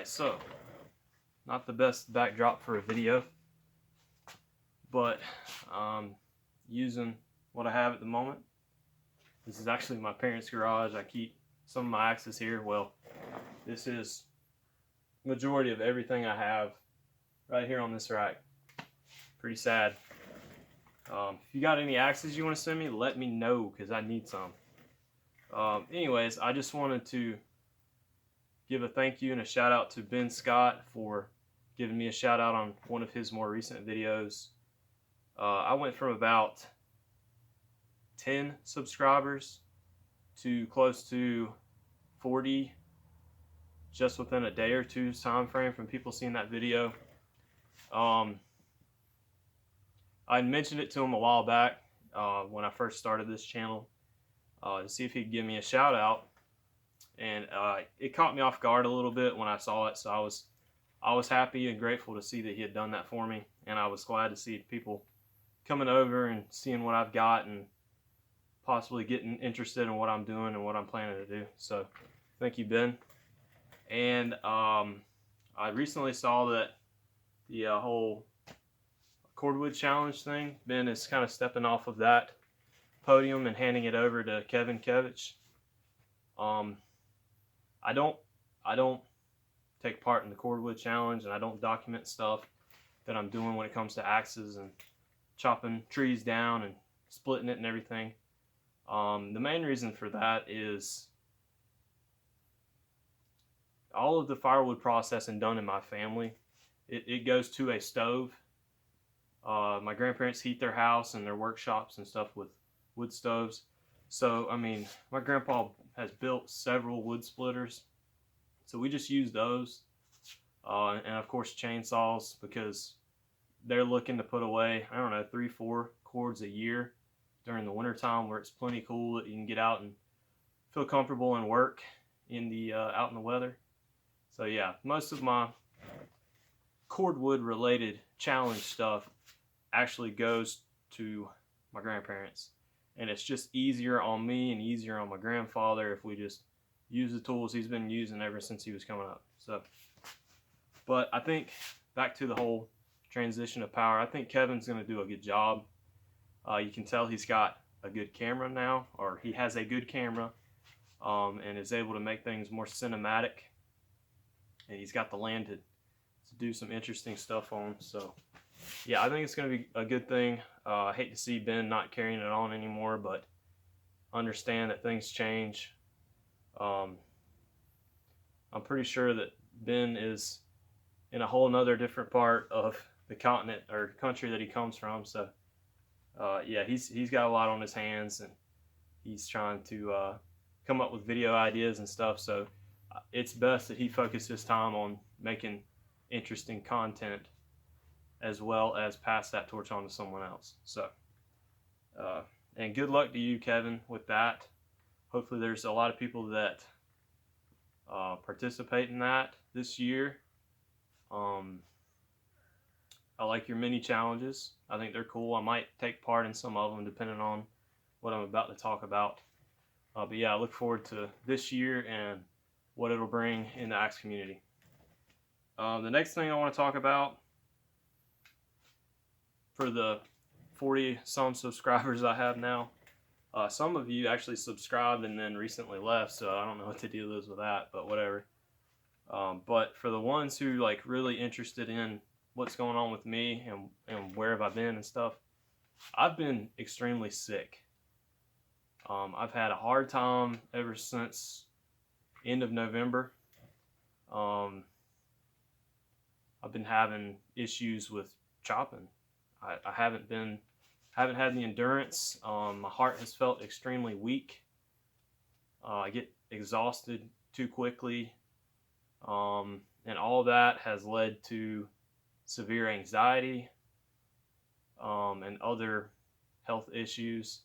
Alright, so not the best backdrop for a video, but using what I have at the moment. This is actually my parents' garage. I keep some of my axes here. Well, this is majority of everything I have right here on this rack. Pretty sad. If you got any axes you want to send me, let me know because I need some. Anyways, I just wanted to give a thank you and a shout out to Ben Scott for giving me a shout out on one of his more recent videos. I went from about 10 subscribers to close to 40 just within a day or two's time frame from people seeing that video. I mentioned it to him a while back when I first started this channel to see if he'd give me a shout out, and it caught me off guard a little bit when I saw it, so I was happy and grateful to see that he had done that for me, and I was glad to see people coming over and seeing what I've got and possibly getting interested in what I'm doing and what I'm planning to do. So thank you, Ben. And I recently saw that the whole cordwood challenge thing, Ben is kind of stepping off of that podium and handing it over to Kevin Kevich. I don't take part in the cordwood challenge, and I don't document stuff that I'm doing when it comes to axes and chopping trees down and splitting it and everything. The main reason for that is all of the firewood processing done in my family, it goes to a stove. My grandparents heat their house and their workshops and stuff with wood stoves. So, I mean, my grandpa has built several wood splitters. So we just use those. And of course chainsaws, because they're looking to put away, I don't know, 3-4 cords a year during the wintertime where it's plenty cool that you can get out and feel comfortable and work in the out in the weather. So yeah, most of my cordwood related challenge stuff actually goes to my grandparents, and it's just easier on me and easier on my grandfather if we just use the tools he's been using ever since he was coming up. So, but I think back to the whole transition of power, I think Kevin's going to do a good job. You can tell he's got a good camera now, or he has a good camera, and is able to make things more cinematic, and he's got the land to do some interesting stuff on. So yeah, I think it's going to be a good thing. I hate to see Ben not carrying it on anymore, but understand that things change. I'm pretty sure that Ben is in a whole nother different part of the continent or country that he comes from. So yeah, he's got a lot on his hands, and he's trying to come up with video ideas and stuff. So it's best that he focuses his time on making interesting content, as well as pass that torch on to someone else. So, and good luck to you, Kevin, with that. Hopefully there's a lot of people that participate in that this year. I like your mini challenges. I think they're cool. I might take part in some of them depending on what I'm about to talk about. But yeah, I look forward to this year and what it'll bring in the axe community. The next thing I want to talk about, for the 40 some subscribers I have now, some of you actually subscribed and then recently left, so I don't know what the deal is with that, but whatever. But for the ones who like really interested in what's going on with me and where have I been and stuff, I've been extremely sick. I've had a hard time ever since end of November. I've been having issues with chopping. I haven't had the endurance. My heart has felt extremely weak. I get exhausted too quickly, and all that has led to severe anxiety and other health issues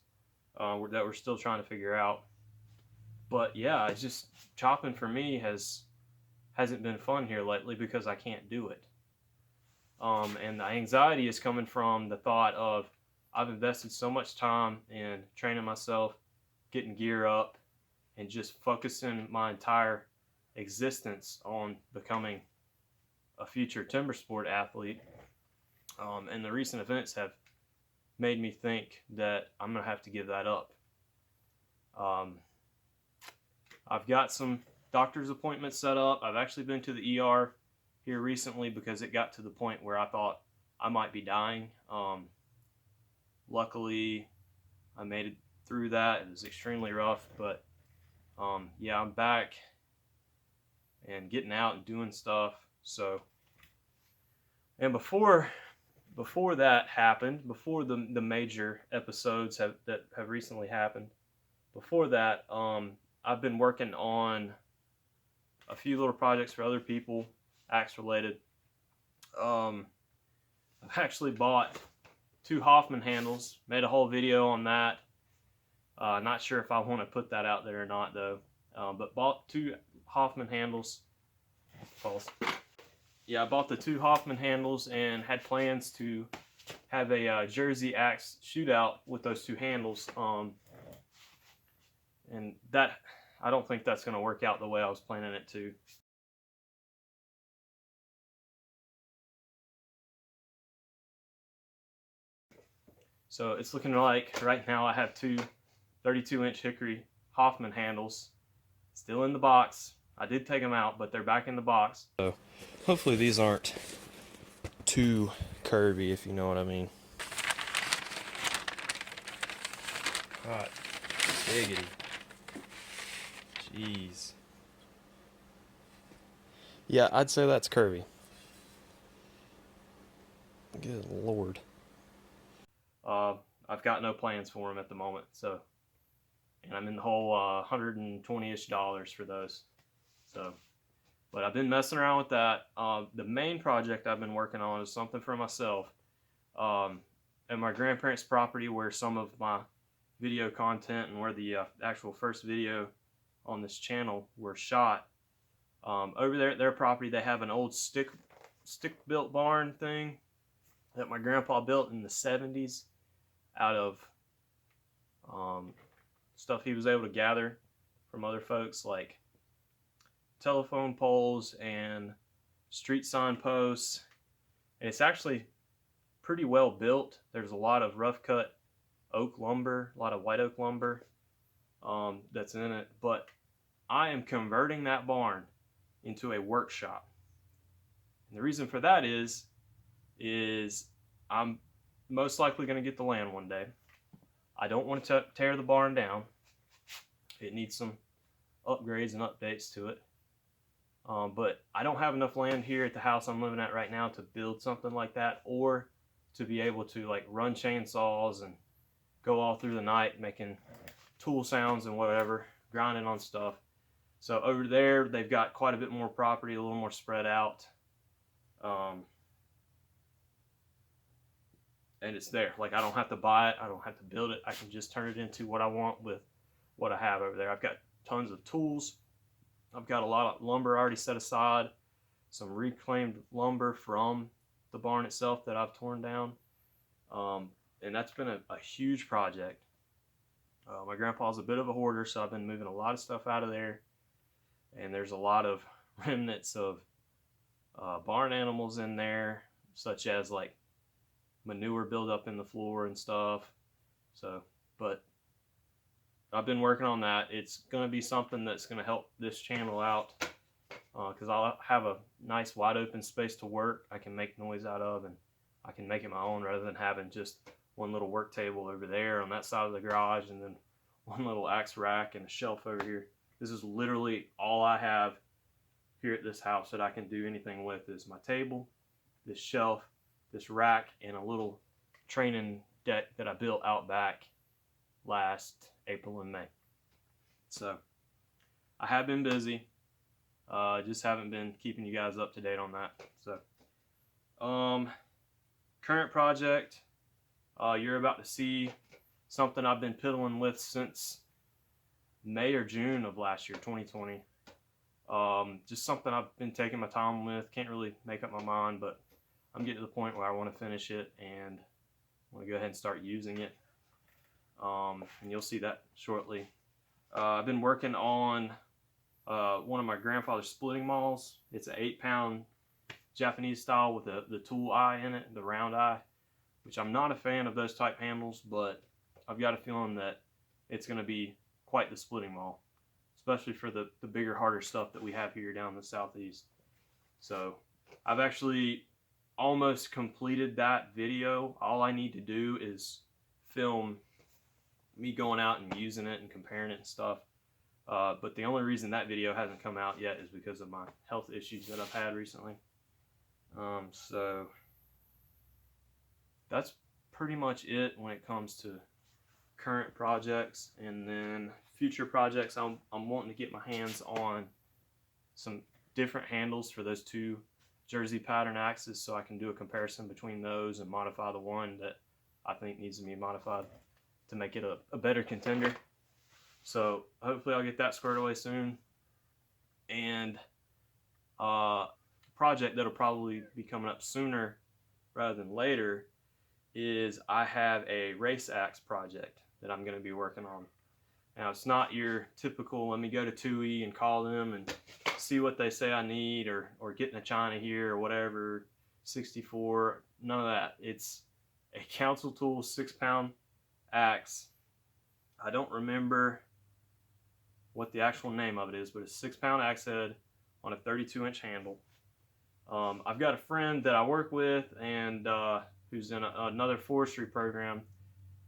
that we're still trying to figure out. But yeah, it's just chopping for me hasn't been fun here lately because I can't do it. And the anxiety is coming from the thought of I've invested so much time in training myself, getting gear up, and just focusing my entire existence on becoming a future timber sport athlete. And the recent events have made me think that I'm going to have to give that up. I've got some doctor's appointments set up. I've actually been to the ER here recently because it got to the point where I thought I might be dying. Luckily, I made it through that. It was extremely rough, but yeah, I'm back and getting out and doing stuff. So, and before that happened, before the major episodes that have recently happened, before that, I've been working on a few little projects for other people, axe related. I've actually bought 2 Hoffman handles, made a whole video on that. Not sure if I want to put that out there or not though. But bought 2 Hoffman handles. Pause. Yeah, I bought the 2 Hoffman handles and had plans to have a Jersey axe shootout with those 2 handles. And that, I don't think that's going to work out the way I was planning it to. So it's looking like right now I have 2 32-inch hickory Hoffman handles still in the box. I did take them out, but they're back in the box. So hopefully these aren't too curvy, if you know what I mean. God, diggity. Jeez. Yeah, I'd say that's curvy. Good Lord. I've got no plans for them at the moment, so, and I'm in the whole $120-ish for those. So, but I've been messing around with that. The main project I've been working on is something for myself. At my grandparents' property, where some of my video content and where the actual first video on this channel were shot. Over there at their property, they have an old stick-built barn thing that my grandpa built in the 70s out of stuff he was able to gather from other folks, like telephone poles and street sign posts. And it's actually pretty well built. There's a lot of rough cut oak lumber, a lot of white oak lumber that's in it. But I am converting that barn into a workshop. And the reason for that is I'm most likely going to get the land one day. I don't want to tear the barn down. It needs some upgrades and updates to it. But I don't have enough land here at the house I'm living at right now to build something like that, or to be able to like run chainsaws and go all through the night making tool sounds and whatever, grinding on stuff. So over there, they've got quite a bit more property, a little more spread out. And it's there. Like, I don't have to buy it. I don't have to build it. I can just turn it into what I want with what I have over there. I've got tons of tools. I've got a lot of lumber already set aside. Some reclaimed lumber from the barn itself that I've torn down. And that's been a huge project. My grandpa's a bit of a hoarder, so I've been moving a lot of stuff out of there. And there's a lot of remnants of barn animals in there, such as like manure buildup in the floor and stuff. So, but I've been working on that. It's going to be something that's going to help this channel out, because I'll have a nice wide open space to work. I can make noise out of, and I can make it my own rather than having just one little work table over there on that side of the garage and then one little axe rack and a shelf over here. This is literally all I have here at this house that I can do anything with, is my table, this shelf, this rack, and a little training deck that I built out back last April and May. So I have been busy, just haven't been keeping you guys up to date on that. So current project, you're about to see something I've been piddling with since May or June of last year, 2020. Just something I've been taking my time with. Can't really make up my mind, but I'm getting to the point where I want to finish it and want to go ahead and start using it. And you'll see that shortly. I've been working on one of my grandfather's splitting mauls. It's an 8-pound Japanese style with the tool eye in it, the round eye, which I'm not a fan of those type handles, but I've got a feeling that it's going to be quite the splitting maul, especially for the bigger, harder stuff that we have here down in the southeast. So I've actually almost completed that video. All I need to do is film me going out and using it and comparing it and stuff. But the only reason that video hasn't come out yet is because of my health issues that I've had recently. So that's pretty much it when it comes to current projects. And then future projects, I'm wanting to get my hands on some different handles for those 2 jersey pattern axes, so I can do a comparison between those and modify the one that I think needs to be modified to make it a better contender. So hopefully I'll get that squared away soon. And a project that'll probably be coming up sooner rather than later is I have a race axe project that I'm going to be working on. Now, it's not your typical, let me go to TUI and call them and see what they say I need, or getting a China here or whatever, 64, none of that. It's a Council Tool 6-pound axe. I don't remember what the actual name of it is, but it's a 6-pound axe head on a 32-inch handle. I've got a friend that I work with and who's in another forestry program.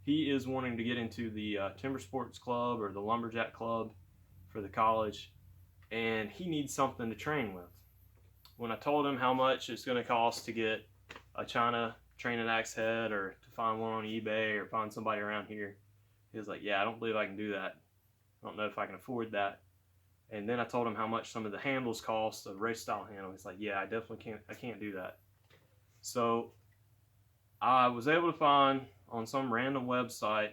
He is wanting to get into the Timber Sports Club or the Lumberjack Club for the college, and he needs something to train with. When I told him how much it's going to cost to get a China training axe head, or to find one on eBay, or find somebody around here, he was like, yeah, I don't believe I can do that. I don't know if I can afford that. And then I told him how much some of the handles cost, a race style handle. He's like, yeah, I definitely can't do that. So I was able to find on some random website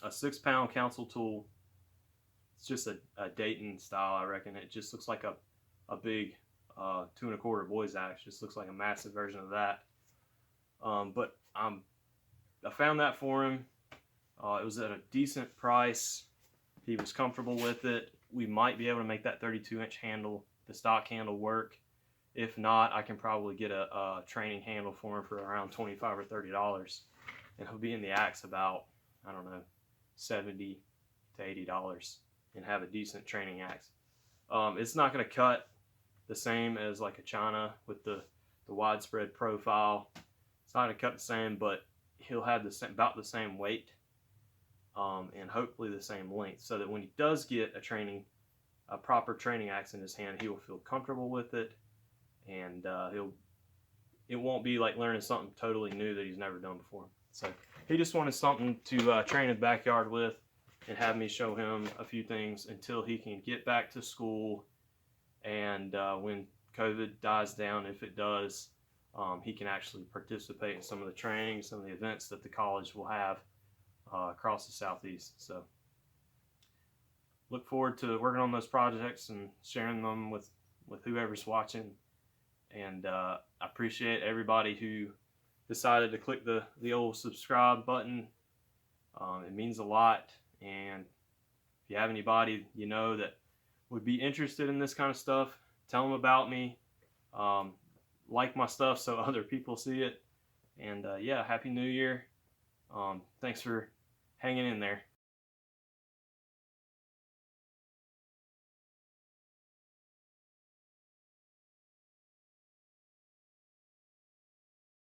a 6-pound Council Tool. It's just a Dayton style, I reckon. It just looks like a big 2 1/4 boys axe. Just looks like a massive version of that. But I found that for him. It was at a decent price. He was comfortable with it. We might be able to make that 32-inch handle, the stock handle, work. If not, I can probably get a training handle for him for around $25 or $30. And he'll be in the axe about, I don't know, $70 to $80 and have a decent training axe. It's not going to cut the same as like a China with the widespread profile. It's not going to cut the same, but he'll have about the same weight, and hopefully the same length, so that when he does get a proper training axe in his hand, he will feel comfortable with it, and it won't be like learning something totally new that he's never done before. So he just wanted something to train his backyard with, and have me show him a few things until he can get back to school. And when COVID dies down, if it does, he can actually participate in some of the training, some of the events that the college will have across the southeast. So look forward to working on those projects and sharing them with whoever's watching. And I appreciate everybody who decided to click the old subscribe button. It means a lot. And if you have anybody you know that would be interested in this kind of stuff, tell them about me. Like my stuff so other people see it. And yeah, Happy New Year. Thanks for hanging in there.